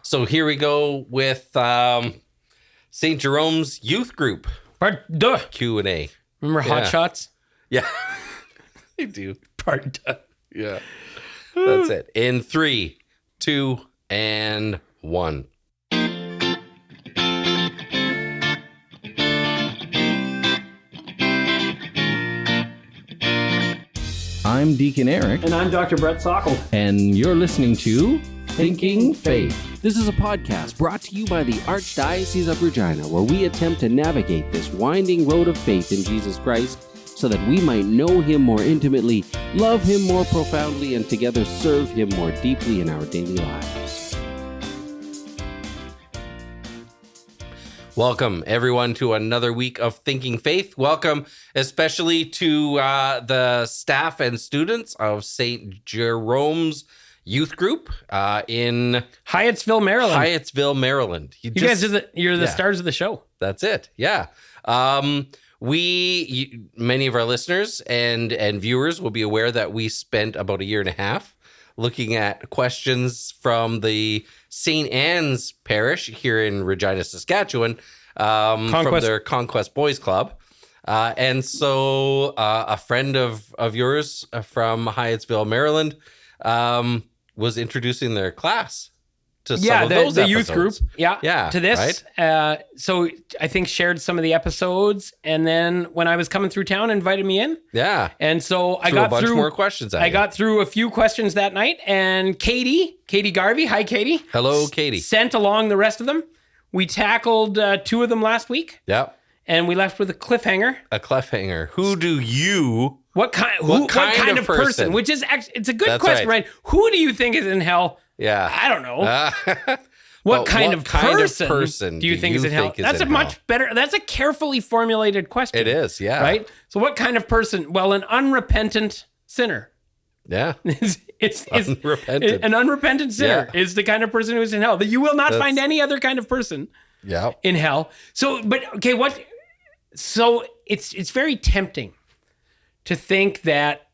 So here we go with St. Jerome's youth group. Part duh. Q&A. Remember Hot Shots? Yeah. I do. Part duh. Yeah. That's it. In 3, 2, and 1. I'm Deacon Eric. And I'm Dr. Brett Sockel. And you're listening to Thinking Faith. This is a podcast brought to you by the Archdiocese of Regina, where we attempt to navigate this winding road of faith in Jesus Christ so that we might know Him more intimately, love Him more profoundly, and together serve Him more deeply in our daily lives. Welcome, everyone, to another week of Thinking Faith. Welcome, especially to the staff and students of St. Jerome's youth group in Hyattsville, Maryland. Hyattsville, Maryland. You guys are the stars of the show. That's it. Yeah. Many of our listeners and viewers will be aware that we spent about a year and a half looking at questions from the St. Anne's Parish here in Regina, Saskatchewan, from their Conquest Boys Club. And so a friend of yours from Hyattsville, Maryland, was introducing their class to some of those episodes. Youth group. Yeah. To this. Right? So I think shared some of the episodes, and then when I was coming through town, invited me in. Yeah. And so I got through more questions. I got through a few questions that night, and Katie Garvey, hi Katie. Hello, Katie. Sent along the rest of them. We tackled 2 of them last week. Yeah. And we left with a cliffhanger. Who do you? What kind of person? Which is actually, it's a good question, right? Who do you think is in hell? Yeah. I don't know. What kind of person do you think is in hell? That's a much better, that's a carefully formulated question. It is, yeah. Right? So what kind of person? Well, an unrepentant sinner. Yeah. It's unrepentant. An unrepentant sinner is the kind of person who is in hell. That you will not find any other kind of person in hell. So, but okay, so it's very tempting to think that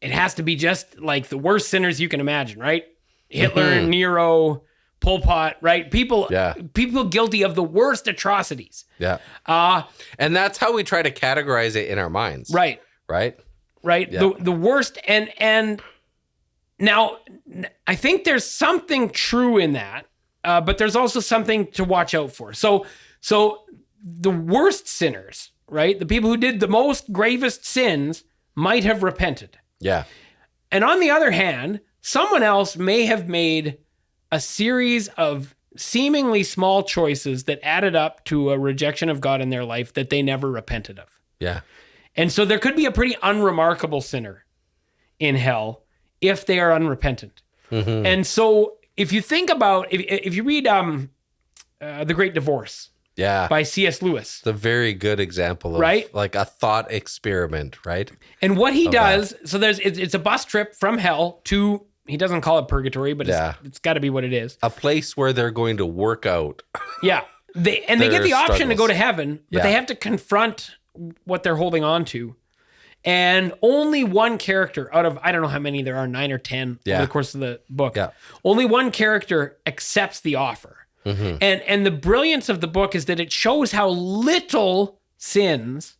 it has to be just like the worst sinners you can imagine, right? Hitler, Nero, Pol Pot, right? People guilty of the worst atrocities. Yeah. And that's how we try to categorize it in our minds. Right. Yeah. The worst. And now I think there's something true in that, but there's also something to watch out for. So the worst sinners, right? The people who did the most gravest sins might have repented. Yeah. And on the other hand, someone else may have made a series of seemingly small choices that added up to a rejection of God in their life that they never repented of. Yeah. And so there could be a pretty unremarkable sinner in hell if they are unrepentant. Mm-hmm. And so if you think about, if you read The Great Divorce, by C.S. Lewis. It's a very good example of like a thought experiment, right? And what he does, so it's a bus trip from hell to, he doesn't call it purgatory, but it's got to be what it is. A place where they're going to work out. Yeah. They get the option to go to heaven, but they have to confront what they're holding on to. And only one character out of, I don't know how many there are, 9 or 10 over the course of the book. Yeah. Only one character accepts the offer. Mm-hmm. And the brilliance of the book is that it shows how little sins,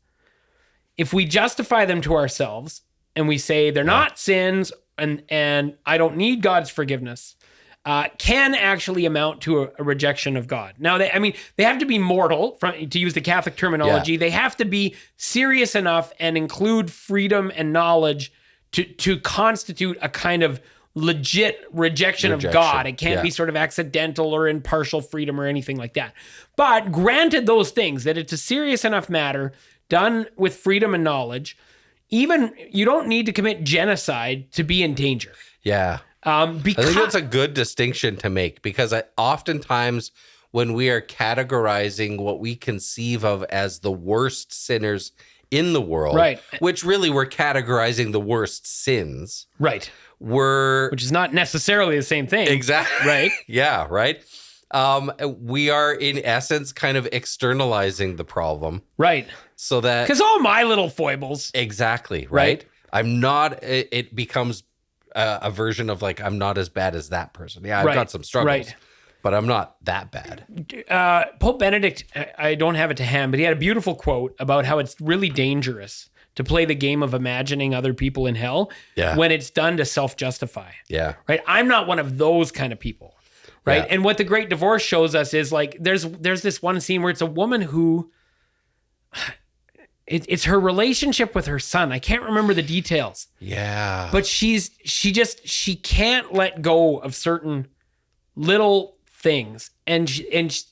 if we justify them to ourselves and we say they're not sins and I don't need God's forgiveness, can actually amount to a rejection of God. Now, they have to be mortal, to use the Catholic terminology. Yeah. They have to be serious enough and include freedom and knowledge to constitute a kind of legit rejection of God. It can't be sort of accidental or in partial freedom or anything like that. But granted those things, that it's a serious enough matter done with freedom and knowledge, even you don't need to commit genocide to be in danger. Yeah. I think that's a good distinction to make, because oftentimes when we are categorizing what we conceive of as the worst sinners in the world, which really we're categorizing the worst sins. Right. Which is not necessarily the same thing. Exactly. Right. Yeah, right. We are in essence kind of externalizing the problem. Right. So that... Because all my little foibles. Exactly, right? I'm not... It becomes a version of like, I'm not as bad as that person. Yeah, I've got some struggles. but I'm not that bad. Pope Benedict, I don't have it to hand, but he had a beautiful quote about how it's really dangerous to play the game of imagining other people in hell when it's done to self-justify. Yeah. Right? I'm not one of those kind of people. Right? Yeah. And what the Great Divorce shows us is like there's this one scene where it's a woman who it's her relationship with her son. I can't remember the details. Yeah. But she can't let go of certain little things. And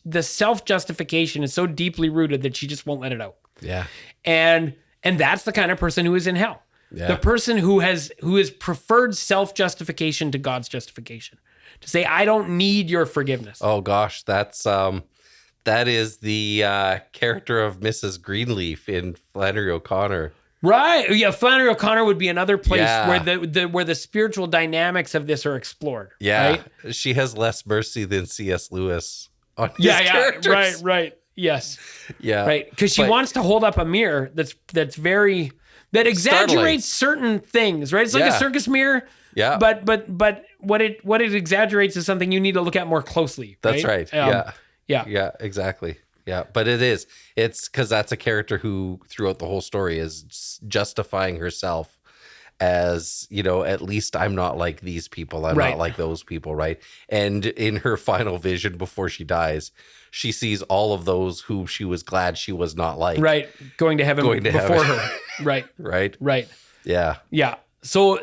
the self-justification is so deeply rooted that she just won't let it out. Yeah. And that's the kind of person who is in hell. Yeah. The person who has preferred self-justification to God's justification. To say, I don't need your forgiveness. Oh gosh, that is the character of Mrs. Greenleaf in Flannery O'Connor. Right. Yeah, Flannery O'Connor would be another place where the spiritual dynamics of this are explored. Yeah. Right? She has less mercy than C.S. Lewis on his characters. Right. Yes. Yeah. Right. Because she wants to hold up a mirror that exaggerates certain things, right? It's like a circus mirror. Yeah. But what it exaggerates is something you need to look at more closely. That's right. Yeah. Yeah, exactly. Yeah. But it's because that's a character who throughout the whole story is justifying herself as, at least I'm not like these people. I'm not like those people. Right. And in her final vision before she dies, she sees all of those who she was glad she was not like. Right. Going to heaven before her. Right. Right. Yeah. Yeah. So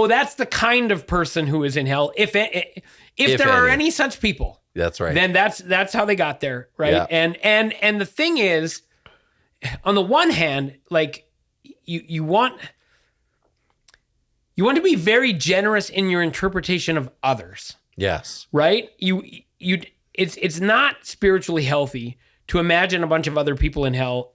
that's the kind of person who is in hell. If there are any such people, that's right. Then that's how they got there, right? Yeah. And the thing is, on the one hand, like you want to be very generous in your interpretation of others. Yes. Right? It's not spiritually healthy to imagine a bunch of other people in hell,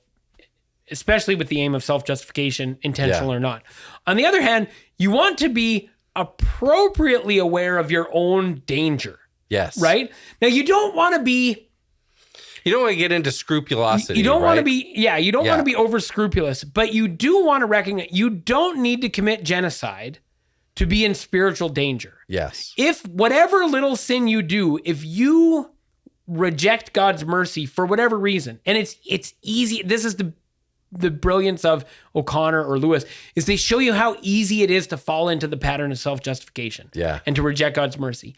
especially with the aim of self-justification, intentional or not. On the other hand, you want to be appropriately aware of your own danger. Yes. Right? Now, you don't want to get into scrupulosity. You don't want to be, you don't want to be over scrupulous, but you do want to recognize you don't need to commit genocide to be in spiritual danger. Yes. If whatever little sin you do, if you reject God's mercy for whatever reason, and it's easy, this is the brilliance of O'Connor or Lewis, is they show you how easy it is to fall into the pattern of self-justification and to reject God's mercy.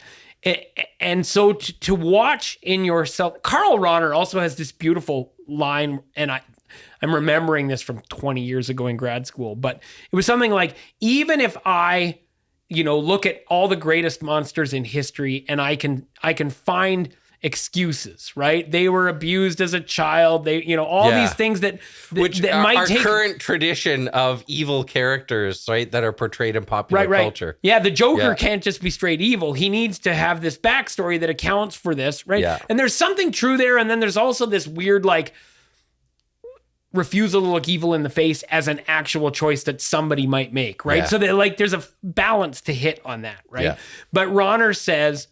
And so to watch in yourself, Karl Rahner also has this beautiful line, and I'm remembering this from 20 years ago in grad school, but it was something like, even if I, look at all the greatest monsters in history and I can find excuses, right? They were abused as a child. They, all these things that might our take current tradition of evil characters, right? That are portrayed in popular culture. Yeah. The Joker can't just be straight evil. He needs to have this backstory that accounts for this, right? Yeah. And there's something true there. And then there's also this weird, refusal to look evil in the face as an actual choice that somebody might make, right? Yeah. So that there's a balance to hit on that, right? Yeah. But Rahner says,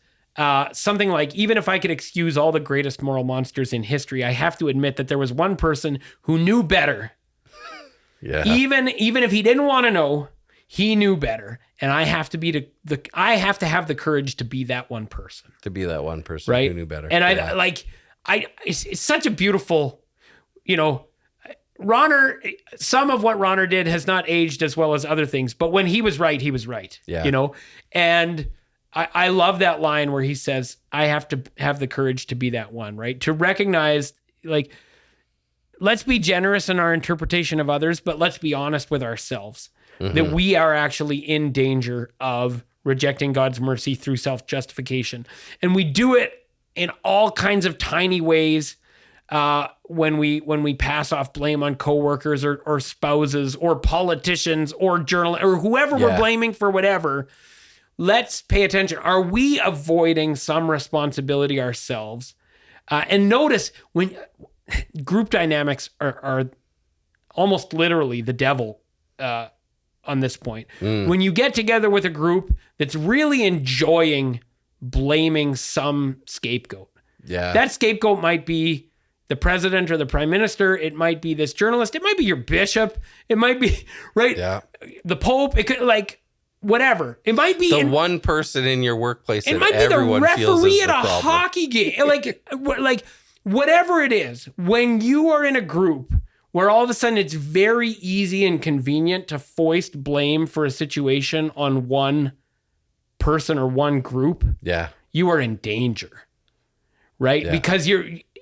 something like, even if I could excuse all the greatest moral monsters in history, I have to admit that there was one person who knew better. Yeah. Even if he didn't want to know, he knew better, and I have to be I have to have the courage to be that one person. To be that one person right? who knew better. And it's such a beautiful, Rahner, some of what Rahner did has not aged as well as other things, but when he was right, he was right. Yeah. And I love that line where he says, I have to have the courage to be that one, right? To recognize, let's be generous in our interpretation of others, but let's be honest with ourselves that we are actually in danger of rejecting God's mercy through self-justification. And we do it in all kinds of tiny ways when we pass off blame on coworkers or spouses or politicians or journalists or whoever we're blaming for whatever. Let's pay attention. Are we avoiding some responsibility ourselves? And notice when group dynamics are almost literally the devil on this point. When you get together with a group that's really enjoying blaming some scapegoat. Yeah. That scapegoat might be the president or the prime minister. It might be this journalist. It might be your bishop. It might be, right? Yeah. The Pope. It could whatever. It might be the one person in your workplace. It might be the referee at a hockey game. Like whatever it is, when you are in a group where all of a sudden it's very easy and convenient to foist blame for a situation on one person or one group, you are in danger, right? Yeah. Because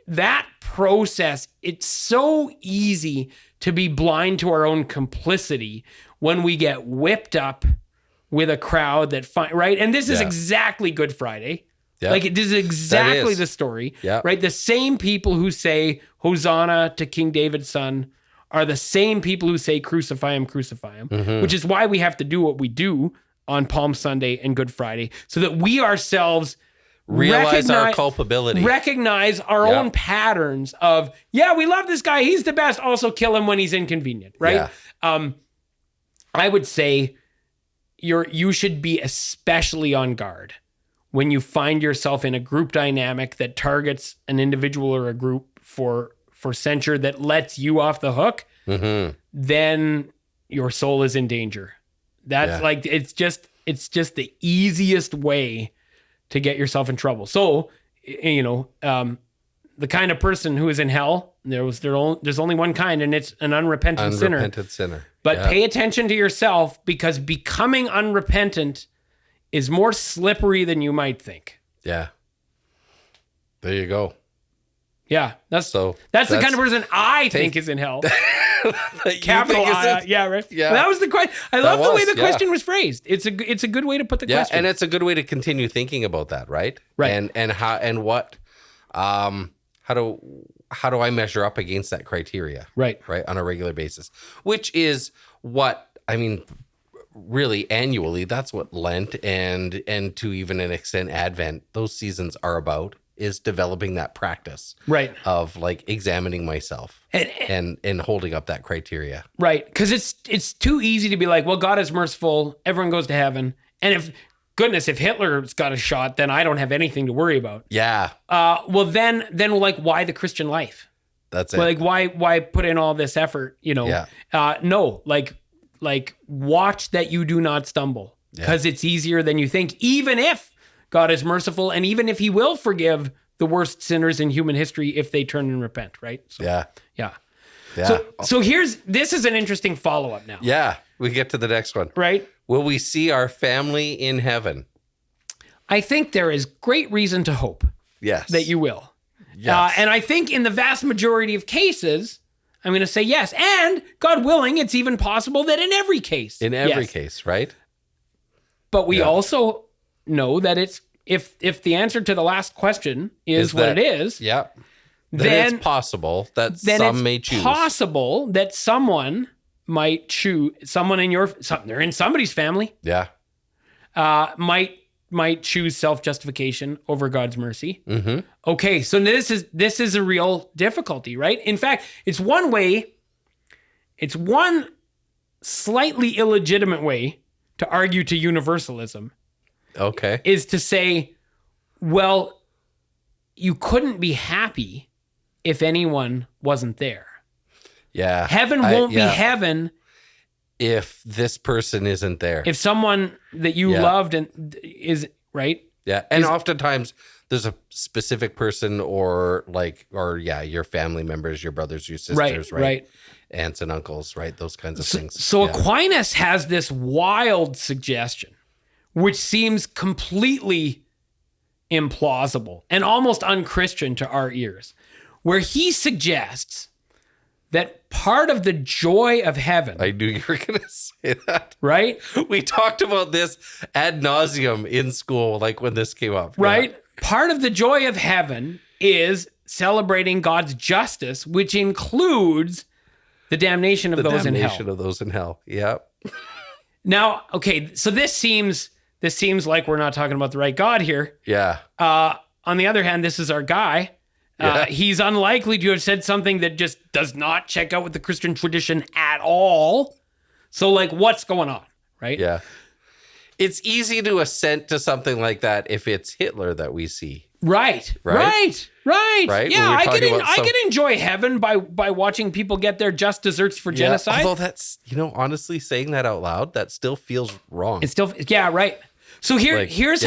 that process, it's so easy to be blind to our own complicity when we get whipped up with a crowd right? And this is exactly Good Friday. Yep. Like this is exactly the story, right? The same people who say Hosanna to King David's son are the same people who say crucify him, which is why we have to do what we do on Palm Sunday and Good Friday, so that we ourselves realize our culpability, recognize our own patterns of, we love this guy, he's the best, also kill him when he's inconvenient, right? I would say you should be especially on guard when you find yourself in a group dynamic that targets an individual or a group for censure that lets you off the hook, then your soul is in danger. That's like, it's just the easiest way to get yourself in trouble. So, the kind of person who is in hell, there's only one kind, and it's an unrepentant sinner. But pay attention to yourself, because becoming unrepentant is more slippery than you might think. Yeah. There you go. Yeah. That's the kind of person I think is in hell. Capital I. Yeah, right. Yeah. That was the question. I love the way the question was phrased. It's a good way to put the question. And it's a good way to continue thinking about that, right? Right. And how and what how do I measure up against that criteria? Right. Right. On a regular basis. Which is what, I mean, really annually, that's what Lent and to even an extent Advent, those seasons are about, is developing that practice, right, of like examining myself and holding up that criteria, right? Because it's too easy to be like, well, God is merciful, everyone goes to heaven, and if Hitler's got a shot, then I don't have anything to worry about. Yeah. Well, then like, why the Christian life? That's it. Well, like, why put in all this effort? Yeah. No, like watch that you do not stumble, because it's easier than you think, even if God is merciful, and even if he will forgive the worst sinners in human history if they turn and repent, right? So, yeah. So this is an interesting follow-up now. Yeah, we get to the next one. Right? Will we see our family in heaven? I think there is great reason to hope that you will. Yes. And I think in the vast majority of cases, I'm going to say yes. And God willing, it's even possible that in every case. In every case, right? But we also know that it's if the answer to the last question is what it is, then it's possible that some may choose. Possible that someone might choose, they're in somebody's family. Yeah. Might choose self-justification over God's mercy. Mm-hmm. Okay, so this is a real difficulty, right? In fact, it's one slightly illegitimate way to argue to universalism. Okay. Is to say, well, you couldn't be happy if anyone wasn't there. Yeah. Heaven won't be heaven if this person isn't there. If someone that you loved and is, right? Yeah. And oftentimes there's a specific person or your family members, your brothers, your sisters, right? Aunts and uncles, right? Those kinds of things. So Aquinas has this wild suggestion, which seems completely implausible and almost unchristian to our ears, where he suggests that part of the joy of heaven... I knew you were going to say that. Right? We talked about this ad nauseum in school, like when this came up. Right? Yeah. Part of the joy of heaven is celebrating God's justice, which includes the damnation of those in hell. The damnation of those in hell, yep. Now, okay, so this seems like we're not talking about the right God here. Yeah. On the other hand, this is our guy. He's unlikely to have said something that just does not check out with the Christian tradition at all. So, like, what's going on, right? Yeah. It's easy to assent to something like that if it's Hitler that we see Right. Right? Yeah, I can enjoy heaven by watching people get their just desserts for genocide. Although that's, honestly, saying that out loud, that still feels wrong. It's still, right. So here's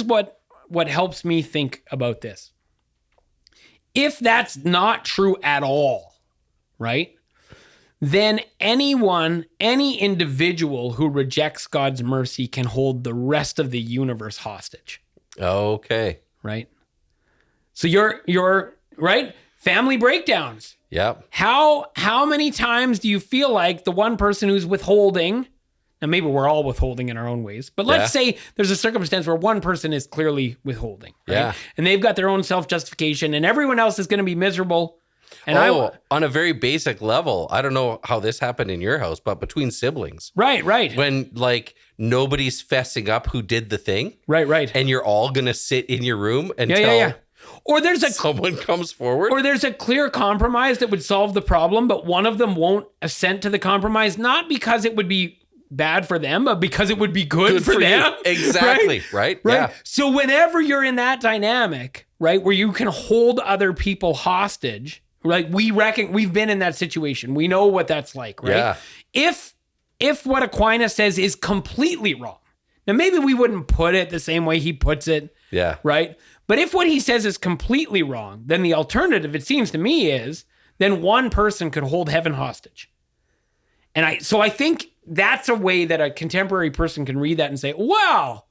what helps me think about this. If that's not true at all, right? Then any individual who rejects God's mercy can hold the rest of the universe hostage. Okay. Right? So you're right? Family breakdowns. Yep. How many times do you feel like the one person who's withholding, and maybe we're all withholding in our own ways, but let's say there's a circumstance where one person is clearly withholding, right? Yeah. And they've got their own self-justification and everyone else is going to be miserable. And on a very basic level, I don't know how this happened in your house, but between siblings. Right. When nobody's fessing up who did the thing. Right. And you're all going to sit in your room until or someone comes forward. Or there's a clear compromise that would solve the problem, but one of them won't assent to the compromise, not because it would be bad for them, but because it would be good for them. You. Exactly. Right? Yeah. So whenever you're in that dynamic, right, where you can hold other people hostage, like we've been in that situation. We know what that's like, right? Yeah. If what Aquinas says is completely wrong, now maybe we wouldn't put it the same way he puts it. Yeah. Right? But if what he says is completely wrong, then the alternative, it seems to me, is then one person could hold heaven hostage. And I think that's a way that a contemporary person can read that and say, wow,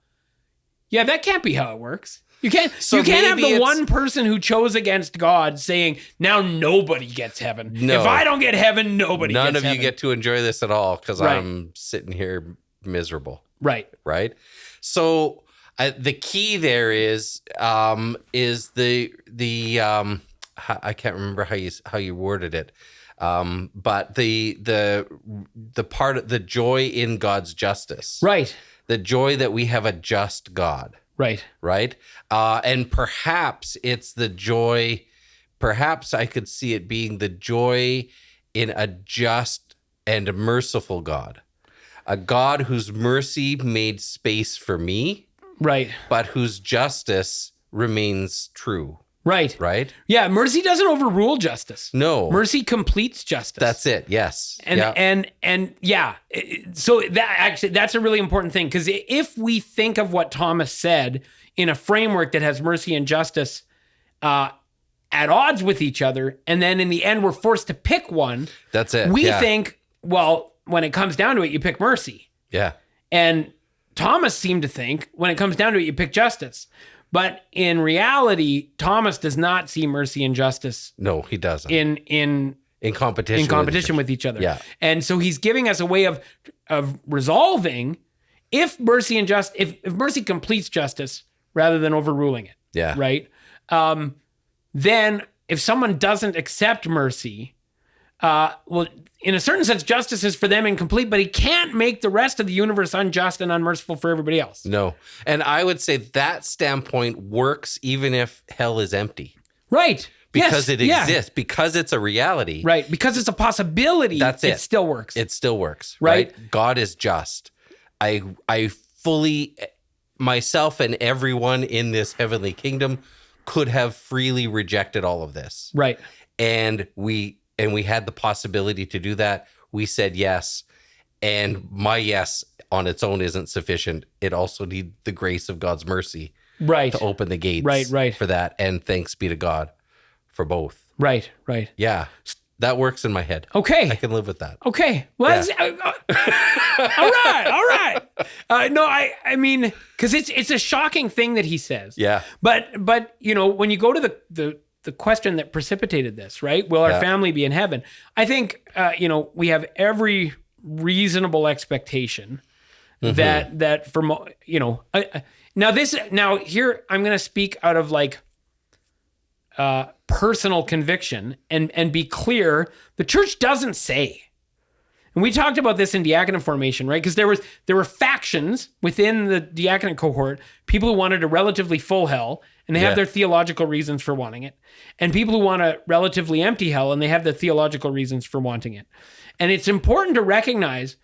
yeah, that can't be how it works. You can't have the one person who chose against God saying, now nobody gets heaven. No. If I don't get heaven, none gets heaven. None of you get to enjoy this at all because I'm sitting here miserable. Right. So the key there is the I can't remember how you worded it. But the part of the joy in God's justice. Right. The joy that we have a just God. Right. And perhaps it's the joy, perhaps I could see it being the joy in a just and merciful God. A God whose mercy made space for me. Right. But whose justice remains true. Right. Yeah, mercy doesn't overrule justice. No. Mercy completes justice. That's it. Yes. And so that's a really important thing, because if we think of what Thomas said in a framework that has mercy and justice at odds with each other, and then in the end we're forced to pick one. That's it. We think, well, when it comes down to it, you pick mercy. Yeah. And Thomas seemed to think when it comes down to it, you pick justice. But in reality, Thomas does not see mercy and justice. No, he doesn't. In competition with each other. Yeah. And so he's giving us a way of resolving if mercy and if mercy completes justice rather than overruling it. Yeah. Right. Then if someone doesn't accept mercy, well, in a certain sense, justice is for them incomplete, but he can't make the rest of the universe unjust and unmerciful for everybody else. No. And I would say that standpoint works even if hell is empty. Right. Because it exists, because it's a reality. Right. Because it's a possibility. That's it. It still works. It still works. Right. God is just. I fully, myself and everyone in this heavenly kingdom could have freely rejected all of this. Right. And we had the possibility to do that. We said yes. And my yes on its own isn't sufficient. It also needs the grace of God's mercy to open the gates for that. And thanks be to God for both. Right. Yeah. That works in my head. Okay. I can live with that. Okay. Well, all right. No, I mean, because it's a shocking thing that he says. Yeah. But when you go to the question that precipitated this, right? Will our family be in heaven? I think, we have every reasonable expectation that for, now here, I'm going to speak out of personal conviction and be clear. The church doesn't say, and we talked about this in diaconate formation, right? Because there were factions within the diaconate cohort, people who wanted a relatively full hell, and they have their theological reasons for wanting it. And people who want a relatively empty hell, and they have their theological reasons for wanting it. And it's important to recognize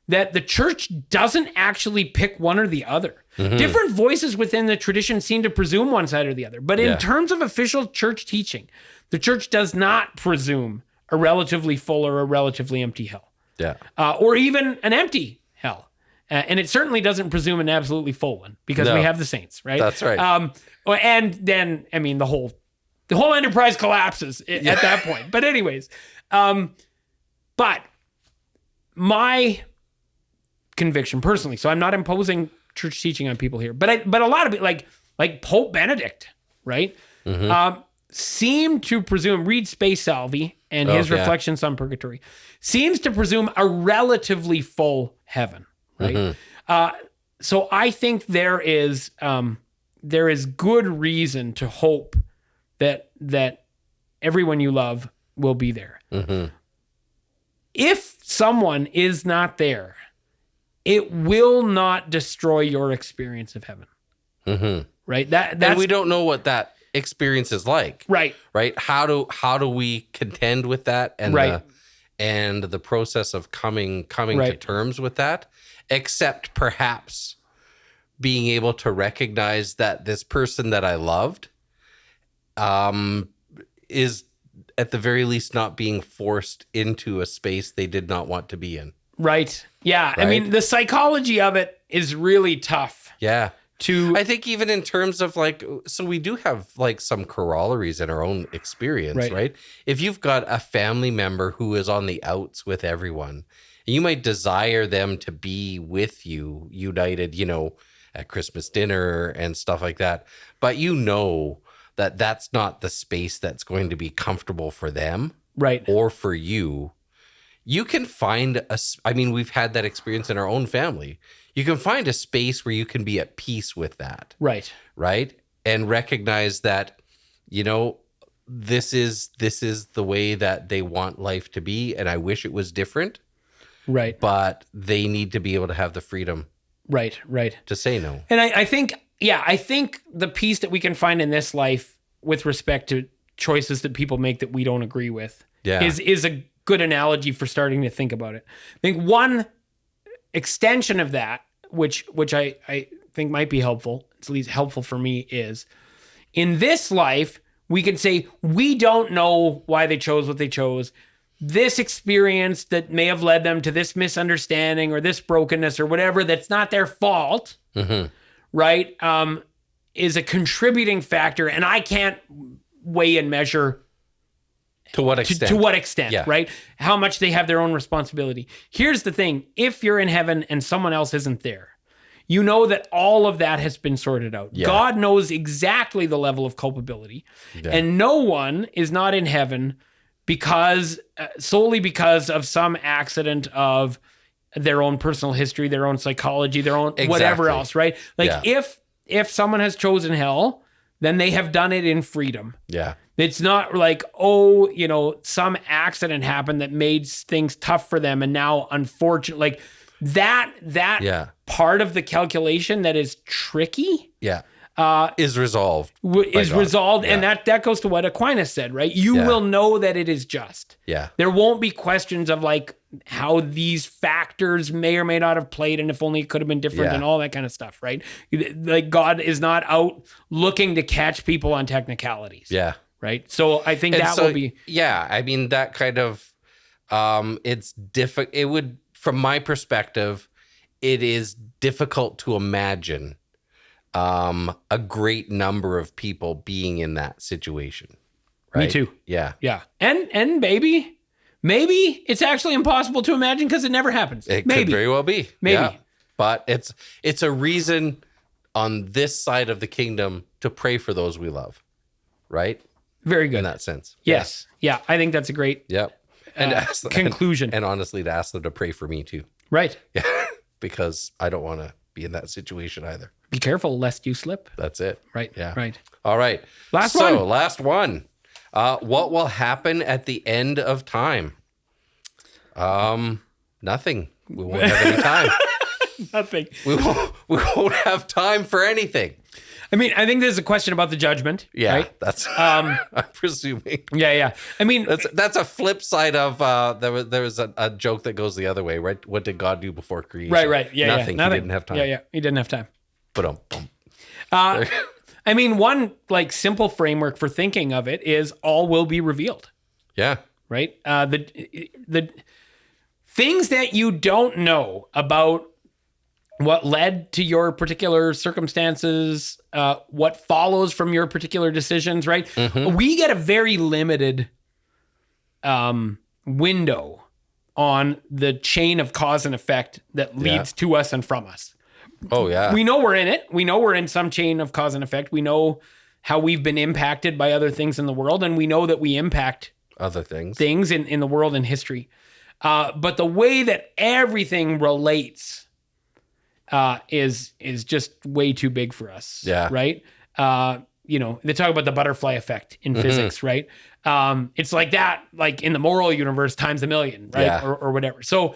that the church doesn't actually pick one or the other. Different voices within the tradition seem to presume one side or the other. But in terms of official church teaching, the church does not presume a relatively full or a relatively empty hell. Yeah. Or even an empty hell. And it certainly doesn't presume an absolutely full one because we have the saints, right? That's right. And then, I mean, the whole enterprise collapses at that point. But anyways, but my conviction personally, so I'm not imposing church teaching on people here, but a lot of it, like Pope Benedict, right? Seemed to presume, read Spe Salvi and his reflections on purgatory, seems to presume a relatively full heaven, right? So I think there is good reason to hope that everyone you love will be there. If someone is not there, it will not destroy your experience of heaven. Right? That's, and we don't know what that experience is like. Right. Right. How do we contend with that and the process of coming to terms with that, except perhaps being able to recognize that this person that I loved is at the very least not being forced into a space they did not want to be in. Right. Yeah. Right? I mean, the psychology of it is really tough. Yeah. I think even in terms of so we do have some corollaries in our own experience, right? If you've got a family member who is on the outs with everyone, you might desire them to be with you, united, at Christmas dinner and stuff like that. But that that's not the space that's going to be comfortable for them, right? Or for you. You can find we've had that experience in our own family. You can find a space where you can be at peace with that. Right. Right. And recognize that, this is the way that they want life to be. And I wish it was different. Right. But they need to be able to have the freedom. Right. To say no. And I think the peace that we can find in this life with respect to choices that people make that we don't agree with is a good analogy for starting to think about it. I think one extension of that, which I think might be helpful, at least helpful for me, is in this life, we can say, we don't know why they chose what they chose. This experience that may have led them to this misunderstanding or this brokenness or whatever, that's not their fault, right, is a contributing factor. And I can't weigh and measure to what extent, right? How much they have their own responsibility. Here's the thing. If you're in heaven and someone else isn't there, you know that all of that has been sorted out. Yeah. God knows exactly the level of culpability. Yeah. And no one is not in heaven solely because of some accident of their own personal history, their own psychology, their own whatever else, right? If someone has chosen hell, then they have done it in freedom. Yeah. It's not like, some accident happened that made things tough for them. And now, unfortunately, that part of the calculation that is tricky is resolved. And that goes to what Aquinas said, right? You will know that it is just. Yeah. There won't be questions of how these factors may or may not have played and if only it could have been different and all that kind of stuff, right? God is not out looking to catch people on technicalities. Yeah. Right. So I think will be. Yeah. I mean, that kind of, it's difficult. It would, from my perspective, it is difficult to imagine a great number of people being in that situation. Right? Me too. Yeah. Yeah. And maybe it's actually impossible to imagine because it never happens. It could very well be. Maybe. Yeah. But it's a reason on this side of the kingdom to pray for those we love. Right? Very good. In that sense. Yes. Yeah. I think that's a great conclusion. And honestly, to ask them to pray for me too. Right. Yeah. Because I don't want to be in that situation either. Be careful lest you slip. That's it. Right. Yeah. Right. All right. Last one. What will happen at the end of time? Nothing. We won't have any time. Nothing. We won't have time for anything. I mean, I think there's a question about the judgment. Yeah, right? that's I'm presuming. Yeah. I mean, that's a flip side of there was a joke that goes the other way, right? What did God do before creation? Right. Yeah, Nothing. He didn't have time. Yeah. He didn't have time. But I mean, one like simple framework for thinking of it is all will be revealed. Yeah. Right. The things that you don't know about what led to your particular circumstances, what follows from your particular decisions, right? Mm-hmm. We get a very limited window on the chain of cause and effect that leads to us and from us. Oh, yeah. We know we're in it. We know we're in some chain of cause and effect. We know how we've been impacted by other things in the world, and we know that we impact other things in the world and history. But the way that everything relates is just way too big for us. Yeah. Right. They talk about the butterfly effect in physics, right? It's like that, like in the moral universe times a million, right? Yeah. Or whatever. So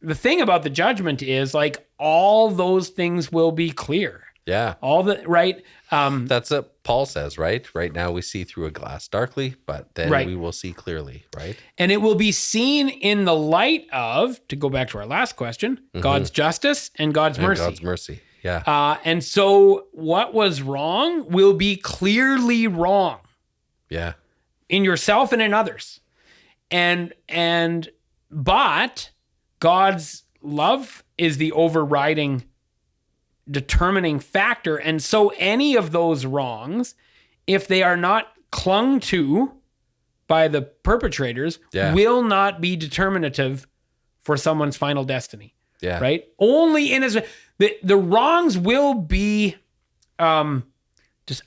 the thing about the judgment is like all those things will be clear. Yeah. Right. That's what Paul says, right? Right now we see through a glass darkly, but then we will see clearly, right? And it will be seen in the light of, to go back to our last question, God's justice and God's mercy. God's mercy. Yeah. And so what was wrong will be clearly wrong. Yeah. In yourself and in others. But God's love is the overriding determining factor. And so any of those wrongs, if they are not clung to by the perpetrators, will not be determinative for someone's final destiny. Yeah. Right? Only in as the wrongs will be I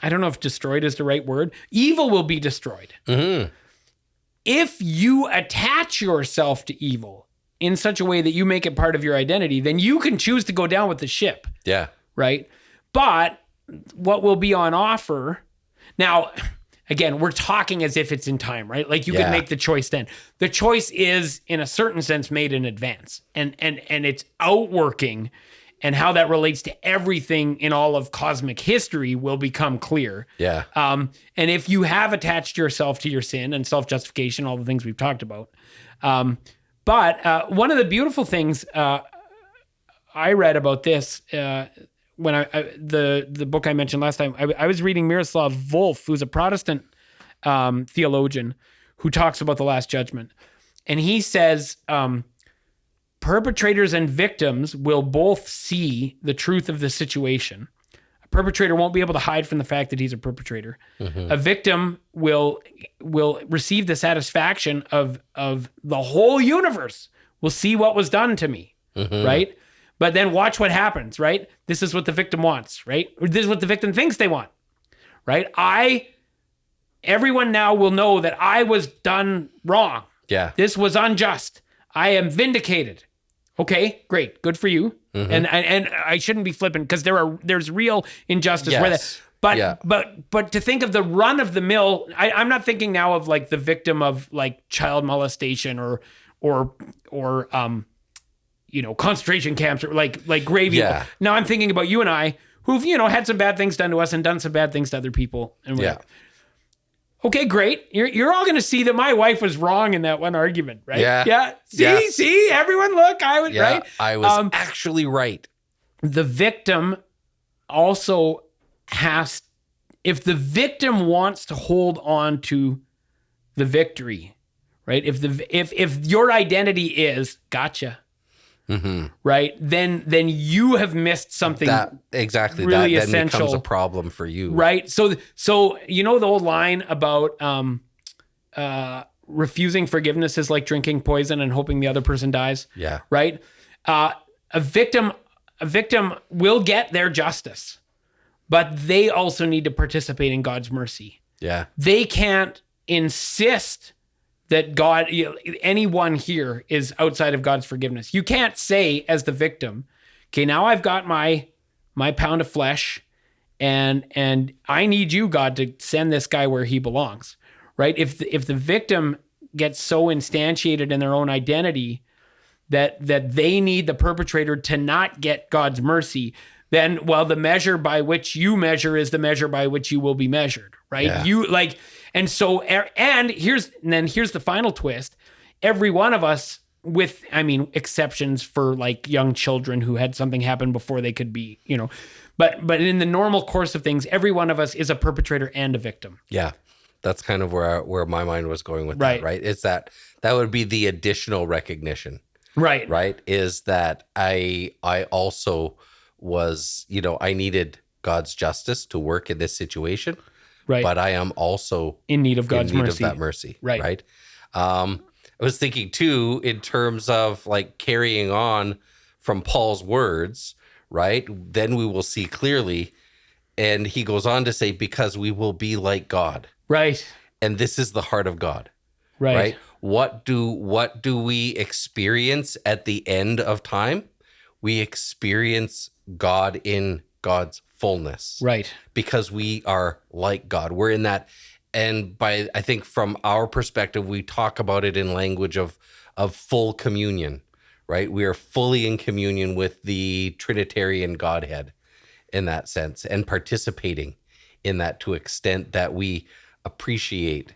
don't know if destroyed is the right word. Evil will be destroyed. Mm-hmm. If you attach yourself to evil in such a way that you make it part of your identity, then you can choose to go down with the ship. Yeah. Right. But what will be on offer now, again, we're talking as if it's in time, right? Like you can make the choice then. The choice is in a certain sense made in advance and it's outworking, and how that relates to everything in all of cosmic history will become clear. Yeah. And if you have attached yourself to your sin and self-justification, all the things we've talked about. But one of the beautiful things I read about this when the book I mentioned last time, I was reading Miroslav Volf, who's a Protestant theologian who talks about the Last Judgment. And he says, perpetrators and victims will both see the truth of the situation. A perpetrator won't be able to hide from the fact that he's a perpetrator. Mm-hmm. A victim will receive the satisfaction of the whole universe will see what was done to me, right? But then watch what happens, right? This is what the victim wants, right? Or this is what the victim thinks they want, right? Everyone now will know that I was done wrong. Yeah. This was unjust. I am vindicated. Okay, great. Good for you. Mm-hmm. And I shouldn't be flippant because there's real injustice where that. But to think of the run of the mill, I'm not thinking now of like the victim of like child molestation or concentration camps or like grave evil. Now I'm thinking about you and I who've had some bad things done to us and done some bad things to other people and whatever. Okay, great. You're all going to see that my wife was wrong in that one argument, right? Yeah. See, everyone look, I was right. I was actually right. The victim also if the victim wants to hold on to the victory, right? If your identity is gotcha, right? Then you have missed something really essential. Then becomes a problem for you, right? So the old line about refusing forgiveness is like drinking poison and hoping the other person dies. Yeah, right. A victim will get their justice, but they also need to participate in God's mercy. Yeah, they can't insist that anyone here is outside of God's forgiveness. You can't say as the victim, okay, now I've got my pound of flesh and I need you, God, to send this guy where he belongs, right? If the victim gets so instantiated in their own identity that they need the perpetrator to not get God's mercy, then, well, the measure by which you measure is the measure by which you will be measured, right? Yeah. And here's the final twist. Every one of us, with, exceptions for like young children who had something happen before they could be, but in the normal course of things, every one of us is a perpetrator and a victim. Yeah. That's kind of where my mind was going with that, right? Is that would be the additional recognition. Right. Right. Is that I also was, I needed God's justice to work in this situation. Right. But I am also in need of God's mercy. Of that mercy. Right. Right. I was thinking too, in terms of like carrying on from Paul's words, right? Then we will see clearly. And he goes on to say, because we will be like God. Right. And this is the heart of God. Right. What do we experience at the end of time? We experience God in God's fullness. Right. Because we are like God. We're in that. And I think from our perspective, we talk about it in language of full communion, right? We are fully in communion with the Trinitarian Godhead in that sense, and participating in that to extent that we appreciate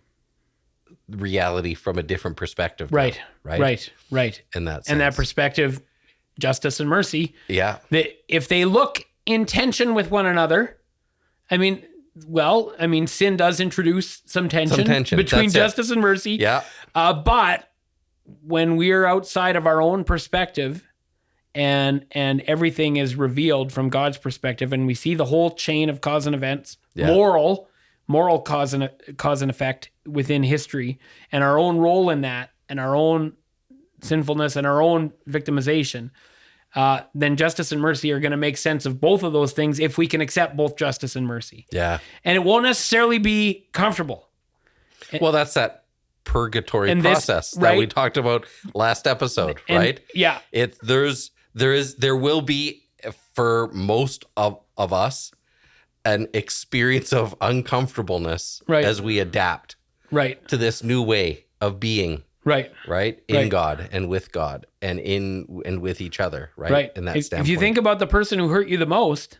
reality from a different perspective. Right. Now, Right. In that sense. And that perspective, justice and mercy. Yeah. If they look in tension with one another, sin does introduce some tension between justice and mercy. Yeah. But when we're outside of our own perspective and everything is revealed from God's perspective, and we see the whole chain of cause and events, moral cause and effect within history, and our own role in that, and our own sinfulness and our own victimization, then justice and mercy are going to make sense of both of those things if we can accept both justice and mercy. Yeah. And it won't necessarily be comfortable. Well, that's that purgatory process that we talked about last episode, right? Yeah. There will be, for most of us, an experience of uncomfortableness as we adapt to this new way of being. Right. In God and with God and with each other. Right. In that standpoint. If you think about the person who hurt you the most,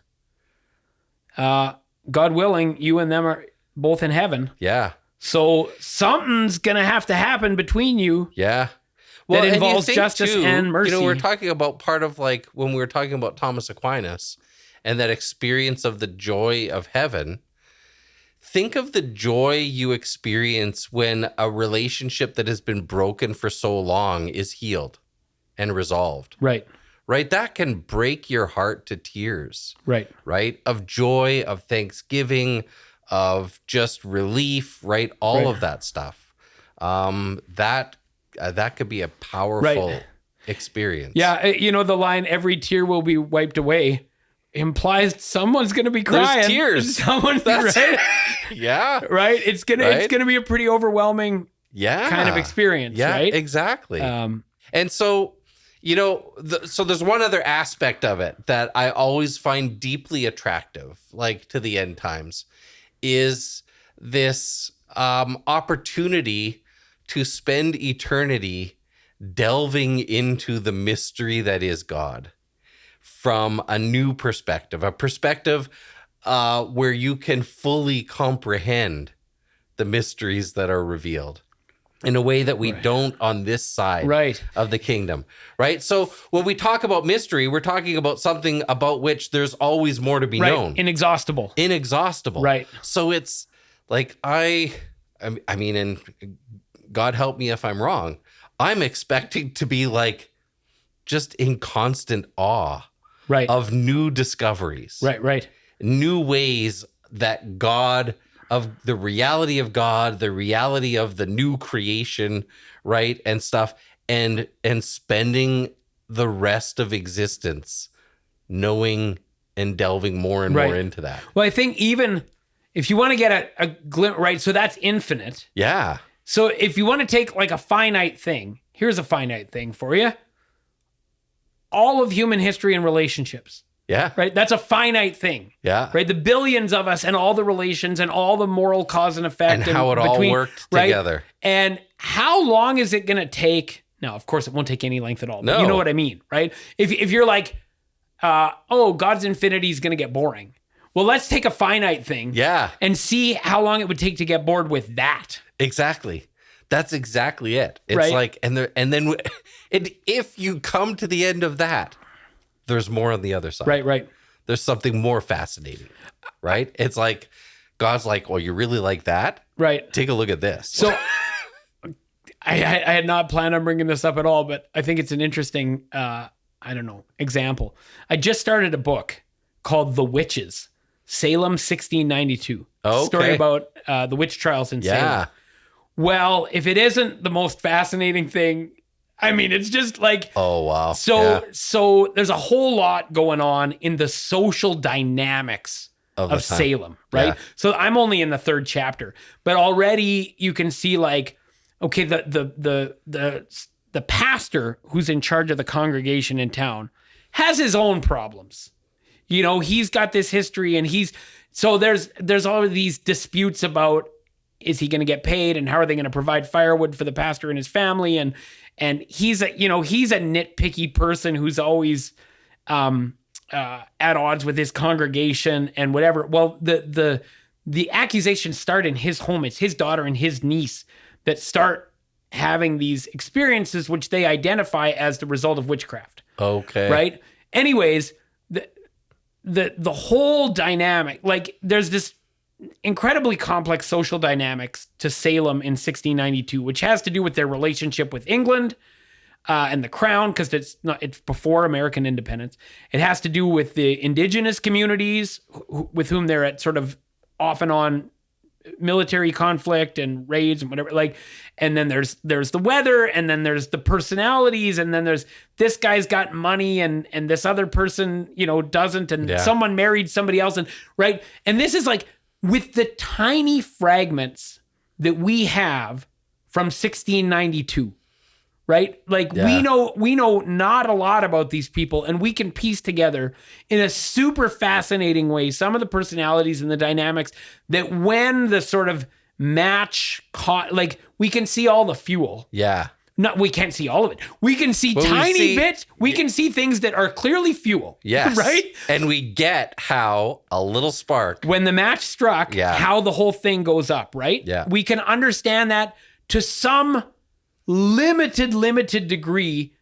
God willing, you and them are both in heaven. Yeah. So something's going to have to happen between you. Yeah. Well, that involves justice and mercy. We're talking about part of like when we were talking about Thomas Aquinas and that experience of the joy of heaven. Think of the joy you experience when a relationship that has been broken for so long is healed and resolved. Right. That can break your heart to tears. Right. Of joy, of thanksgiving, of just relief, right? All of that stuff. That could be a powerful experience. Yeah. The line, every tear will be wiped away, implies someone's going to be crying. There's tears. Someone's right. Yeah. Right. It's gonna be a pretty overwhelming kind of experience. Yeah, right. Exactly. And so, so there's one other aspect of it that I always find deeply attractive, like to the end times, is this opportunity to spend eternity delving into the mystery that is God from a new perspective, a perspective where you can fully comprehend the mysteries that are revealed in a way that we don't on this side of the kingdom, right? So when we talk about mystery, we're talking about something about which there's always more to be known. Inexhaustible. Right. So it's like, I mean, and God help me if I'm wrong, I'm expecting to be like just in constant awe of new discoveries. Right. New ways that God, of the reality of God, the reality of the new creation, right, and stuff, and spending the rest of existence knowing and delving more and more into that. Well, I think even if you want to get a glimpse, so that's infinite. Yeah. So if you want to take like a finite thing, here's a finite thing for you. All of human history and relationships. Yeah. Right. That's a finite thing. Yeah. Right. The billions of us and all the relations and all the moral cause and effect. And how it all worked together. And how long is it going to take? Now, of course, it won't take any length at all. But no. You know what I mean, right? If you're like, God's infinity is going to get boring. Well, let's take a finite thing. Yeah. And see how long it would take to get bored with that. Exactly. That's exactly it. It's right? like, and if you come to the end of that, there's more on the other side. Right. There's something more fascinating, right? It's like, God's like, well, you really like that? Right. Take a look at this. So I had not planned on bringing this up at all, but I think it's an interesting, example. I just started a book called The Witches, Salem 1692. Okay. Story about the witch trials in Salem. Well, if it isn't the most fascinating thing, I mean, it's just like, oh, wow. So there's a whole lot going on in the social dynamics of Salem, right? Yeah. So I'm only in the 3rd chapter, but already you can see like, okay, the pastor who's in charge of the congregation in town has his own problems. You know, he's got this history, and there's all of these disputes about, is he going to get paid, and how are they going to provide firewood for the pastor and his family, and he's a nitpicky person who's always at odds with his congregation and whatever. Well, the accusations start in his home. It's his daughter and his niece that start having these experiences, which they identify as the result of witchcraft. Okay. Right? Anyways, the whole dynamic, like there's this incredibly complex social dynamics to Salem in 1692, which has to do with their relationship with England and the crown, because it's before American independence. It has to do with the indigenous communities with whom they're at sort of off and on military conflict and raids and whatever, like, and then there's the weather, and then there's the personalities, and then there's this guy's got money and this other person, doesn't, and someone married somebody else, and right. And this is like, with the tiny fragments that we have from 1692, right? Like we know not a lot about these people, and we can piece together in a super fascinating way some of the personalities and the dynamics that when the sort of match caught, like we can see all the fuel. Yeah. No, we can't see all of it. We can see tiny bits. We can see things that are clearly fuel. Yes. Right? And we get how a little spark. When the match struck, how the whole thing goes up, right? Yeah. We can understand that to some limited degree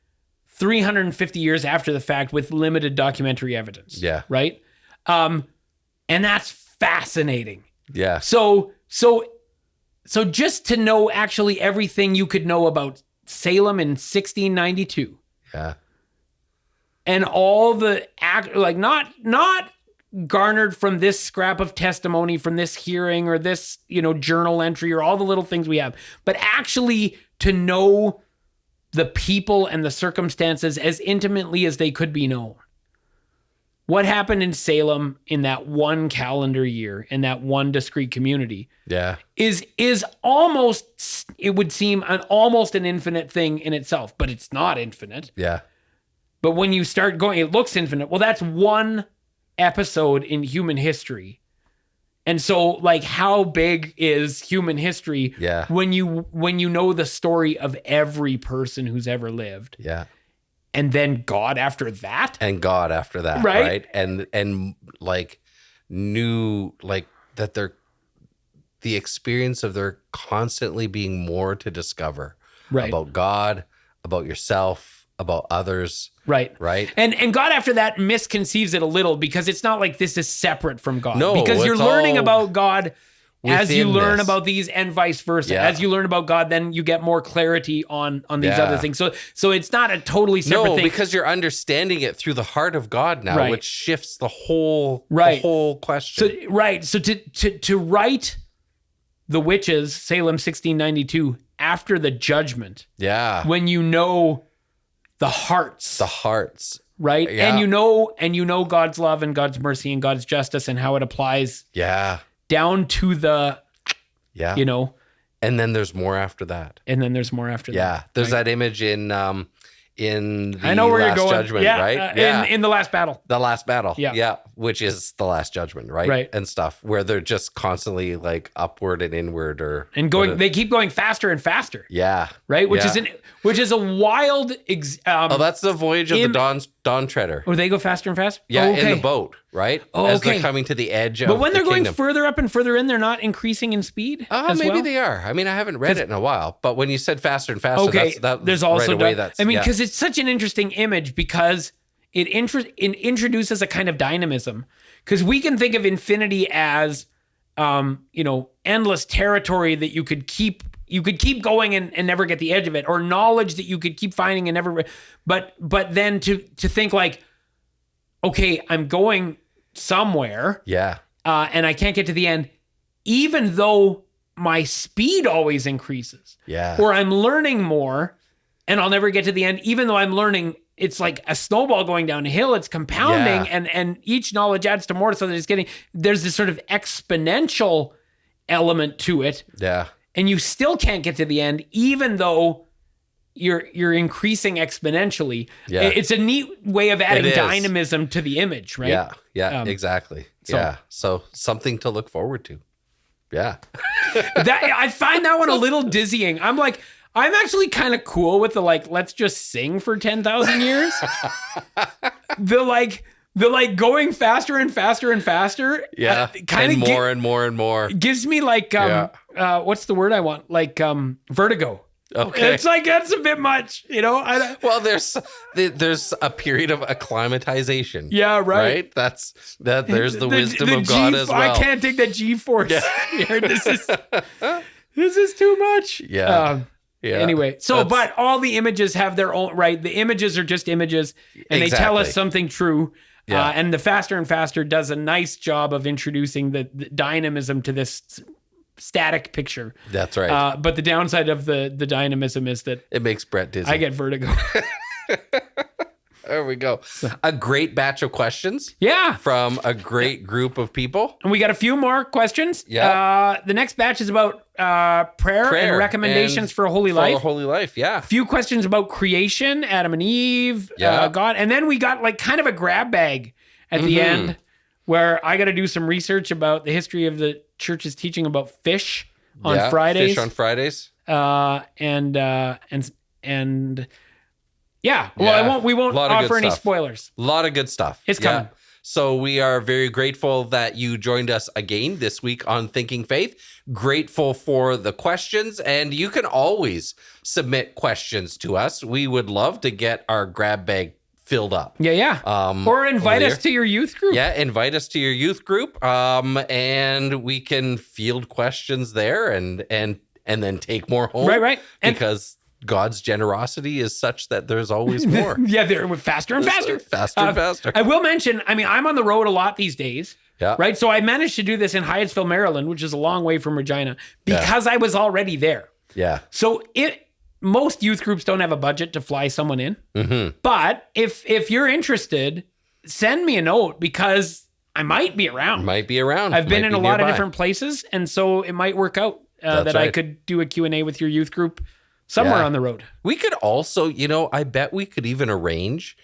350 years after the fact with limited documentary evidence. Yeah. Right? And that's fascinating. Yeah. So just to know actually everything you could know about Salem in 1692. Yeah. And all the not garnered from this scrap of testimony from this hearing or this, journal entry or all the little things we have, but actually to know the people and the circumstances as intimately as they could be known. What happened in Salem in that one calendar year, in that one discrete community, is almost, it would seem, almost an infinite thing in itself, but it's not infinite. Yeah. But when you start going, it looks infinite. Well, that's one episode in human history. And so, like, how big is human history when you know the story of every person who's ever lived? Yeah. And then God after that? And God after that, right? And like new, like that the experience of there constantly being more to discover about God, about yourself, about others. Right. Right. And God after that misconceives it a little, because it's not like this is separate from God. No, because you're learning about God as you learn about these, and vice versa. Yeah. As you learn about God, then you get more clarity on these other things. So it's not a totally separate thing. Because you're understanding it through the heart of God now, which shifts the whole question. So to write The Witches, Salem 1692, after the judgment. Yeah. When you know the hearts. Right? Yeah. And you know God's love and God's mercy and God's justice and how it applies. Yeah. Down to the, And then there's more after that. Yeah. There's that image in the I know where Last you're going. Judgment, right? In the Last Battle. The Last Battle. Yeah. Which is the Last Judgment, right? Right. And stuff where they're just constantly like upward and inward they keep going faster and faster. Yeah. Right? Which is a wild that's the Voyage of the Dawn Treader. Or they go faster and faster? Yeah, Oh, okay. in the boat, right? Oh, As okay. they're coming to the edge of But when the they're going kingdom. further up and further in, they're not increasing in speed as Maybe well? they are. I mean, I haven't read it in a while, but when you said faster and faster, Okay, that there's also right away. That's because it's such an interesting image because it introduces a kind of dynamism. Because we can think of infinity as, endless territory that you could keep going and never get the edge of it, or knowledge that you could keep finding and never. But then to think like, okay, I'm going somewhere, and I can't get to the end, even though my speed always increases, or I'm learning more, and I'll never get to the end, even though I'm learning. It's like a snowball going down a hill. It's compounding, and each knowledge adds to more, so that there's this sort of exponential element to it. Yeah. And you still can't get to the end, even though you're increasing exponentially. Yeah. It's a neat way of adding dynamism to the image, right? Yeah, exactly. So something to look forward to. Yeah. I find that one a little dizzying. I'm actually kind of cool with the let's just sing for 10,000 years. the going faster and faster and faster. Yeah. Kind of more and more and more. Gives me what's the word I want? Vertigo. Okay. It's that's a bit much, Well, there's a period of acclimatization. Yeah, right. There's the wisdom of God as well. I can't take that G-force here. This is too much. Yeah. Anyway, but all the images have their own, right? The images are just images, and they tell us something true. Yeah. And the faster and faster does a nice job of introducing the dynamism to this static picture. That's right. But the downside of the dynamism is that it makes Brett dizzy. I get vertigo. There we go. A great batch of questions. Yeah. From a great group of people. And we got a few more questions. Yeah. The next batch is about prayer and recommendations for a holy life. For a holy life, yeah. A few questions about creation, Adam and Eve, God. And then we got kind of a grab bag at the end where I got to do some research about the history of the church's teaching about fish on Fridays. Fish on Fridays. We won't offer any spoilers. A lot of good stuff. It's coming. Yeah. So we are very grateful that you joined us again this week on Thinking Faith. Grateful for the questions, and you can always submit questions to us. We would love to get our grab bag filled up. Yeah. Or invite us to your youth group. Yeah, invite us to your youth group, and we can field questions there and then take more home. Right. Because God's generosity is such that there's always more. They're faster and faster. Faster and faster. I will mention, I'm on the road a lot these days. Yeah. Right. So I managed to do this in Hyattsville, Maryland, which is a long way from Regina, because I was already there. Yeah. So most youth groups don't have a budget to fly someone in. Mm-hmm. But if you're interested, send me a note because I might be around. I've been in a lot of different places, and so it might work out that I could do a Q&A with your youth group somewhere on the road. We could also, I bet we could even arrange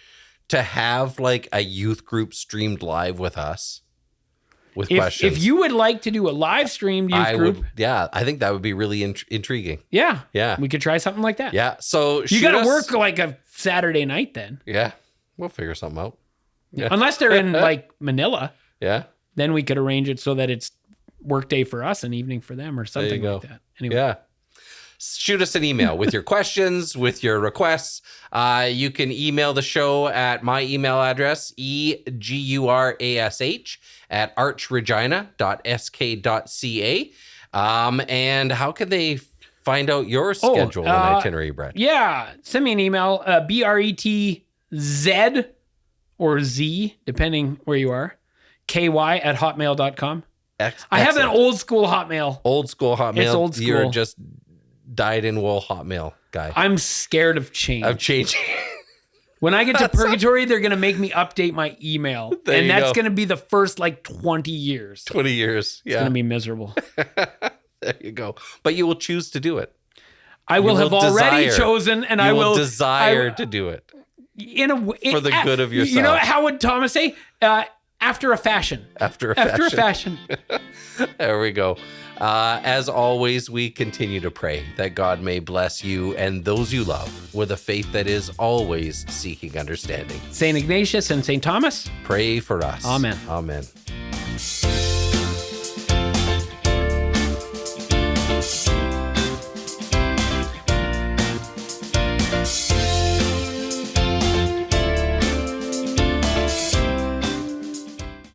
to have a youth group streamed live with us with questions. If you would like to do a live streamed youth group. I think that would be really intriguing. Yeah. Yeah. We could try something like that. Yeah. So you got to work a Saturday night then. Yeah. We'll figure something out. Yeah. Unless they're in Manila. Yeah. Then we could arrange it so that it's work day for us and evening for them or something like that. Anyway. Yeah. Shoot us an email with your questions, with your requests. You can email the show at my email address, egurash@archregina.sk.ca. And how can they find out your schedule and itinerary, Brett? Yeah. Send me an email, BRETZ or Z, depending where you are, KY@hotmail.com. I have an old school Hotmail. Old school Hotmail. It's old school. You're just dyed-in-wool Hotmail guy. I'm scared of change. Of changing. When I get to purgatory, they're going to make me update my email. And that's going to be the first 20 years. 20 years. Yeah. It's going to be miserable. There you go. But you will choose to do it. I will have already chosen, and I will desire to do it. In a way, for the good of yourself. You know, how would Thomas say? After a fashion. After a fashion. There we go. As always, we continue to pray that God may bless you and those you love with a faith that is always seeking understanding. St. Ignatius and St. Thomas, pray for us. Amen. Amen.